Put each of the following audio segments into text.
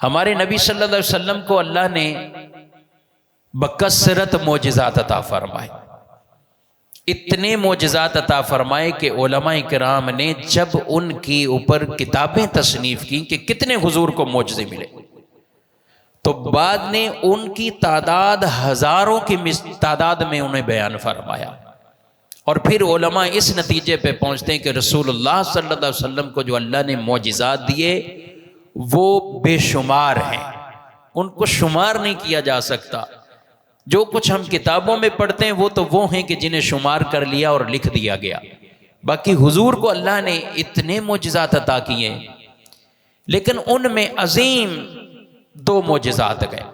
ہمارے نبی صلی اللہ علیہ وسلم کو اللہ نے بکثرت معجزات عطا فرمائے، اتنے معجزات عطا فرمائے کہ علماء کرام نے جب ان کی اوپر کتابیں تصنیف کی کہ کتنے حضور کو معجزے ملے، تو بعد نے ان کی تعداد ہزاروں کی تعداد میں انہیں بیان فرمایا، اور پھر علماء اس نتیجے پہ پہنچتے ہیں کہ رسول اللہ صلی اللہ علیہ وسلم کو جو اللہ نے معجزات دیے وہ بے شمار ہیں، ان کو شمار نہیں کیا جا سکتا۔ جو کچھ ہم کتابوں میں پڑھتے ہیں وہ ہیں کہ جنہیں شمار کر لیا اور لکھ دیا گیا، باقی حضور کو اللہ نے اتنے معجزات عطا کیے، لیکن ان میں عظیم دو معجزات گئے۔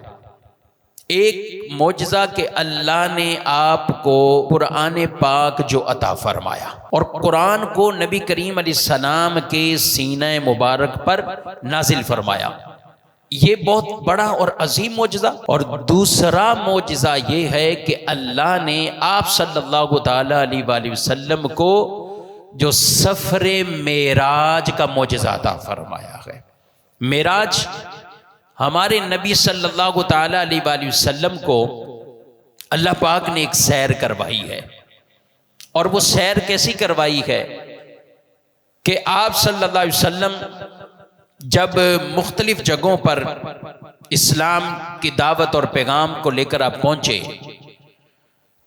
ایک معجزہ کہ اللہ نے آپ کو قرآن پاک جو عطا فرمایا، اور قرآن کو نبی کریم علیہ السلام کے سینہ مبارک پر نازل فرمایا، یہ بہت بڑا اور عظیم معجزہ۔ اور دوسرا معجزہ یہ ہے کہ اللہ نے آپ صلی اللہ تعالی علیہ وآلہ وسلم کو جو سفر معراج کا معجزہ عطا فرمایا ہے۔ معراج ہمارے نبی صلی اللہ تعالی علیہ وآلہ وسلم کو اللہ پاک نے ایک سیر کروائی ہے، اور وہ سیر کیسی کروائی ہے کہ آپ صلی اللہ علیہ وسلم جب مختلف جگہوں پر اسلام کی دعوت اور پیغام کو لے کر آپ پہنچے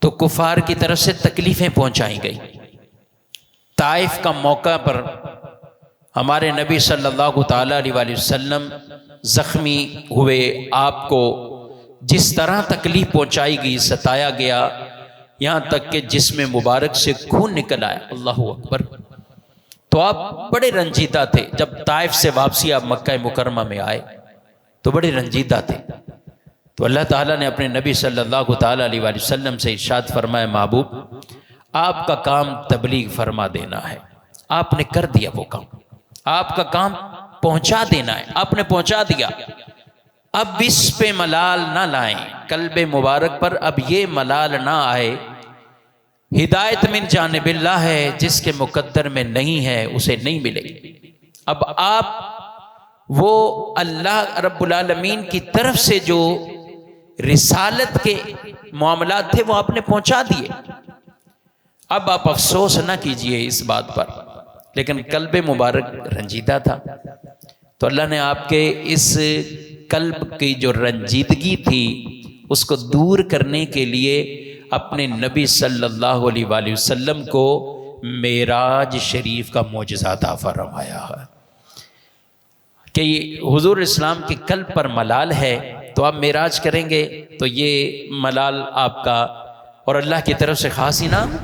تو کفار کی طرف سے تکلیفیں پہنچائی گئی۔ طائف کا موقع پر ہمارے نبی صلی اللہ تعالی علیہ وآلہ وسلم زخمی ہوئے، آپ کو جس طرح تکلیف پہنچائی گئی، ستایا گیا، یہاں تک کہ جسم مبارک سے خون نکل آیا۔ اللہ اکبر۔ تو آپ بڑے رنجیدہ تھے۔ جب طائف سے واپسی آپ مکہ مکرمہ میں آئے تو بڑے رنجیدہ تھے، تو اللہ تعالیٰ نے اپنے نبی صلی اللہ تعالی علیہ وآلہ وسلم سے ارشاد فرمایا، محبوب آپ کا کام تبلیغ فرما دینا ہے۔ آپ نے کر دیا وہ کام، آپ کا کام پہنچا دینا ہے، آپ نے پہنچا دیا۔ اب اس پہ ملال نہ لائیں، قلب مبارک پر اب یہ ملال نہ آئے، ہدایت من جانب اللہ ہے، جس کے مقدر میں نہیں ہے اسے نہیں ملے گی۔ اب آپ وہ اللہ رب العالمین کی طرف سے جو رسالت کے معاملات تھے وہ آپ نے پہنچا دیے، اب آپ افسوس نہ کیجئے اس بات پر۔ لیکن قلب مبارک رنجیدہ تھا، تو اللہ نے آپ کے اس قلب کی جو رنجیدگی تھی اس کو دور کرنے کے لیے اپنے نبی صلی اللہ علیہ وآلہ وسلم کو معراج شریف کا معجزہ عطا فرمایا ہے کہ حضور اسلام کے قلب پر ملال ہے، تو آپ معراج کریں گے تو یہ ملال آپ کا اور اللہ کی طرف سے خاص انعام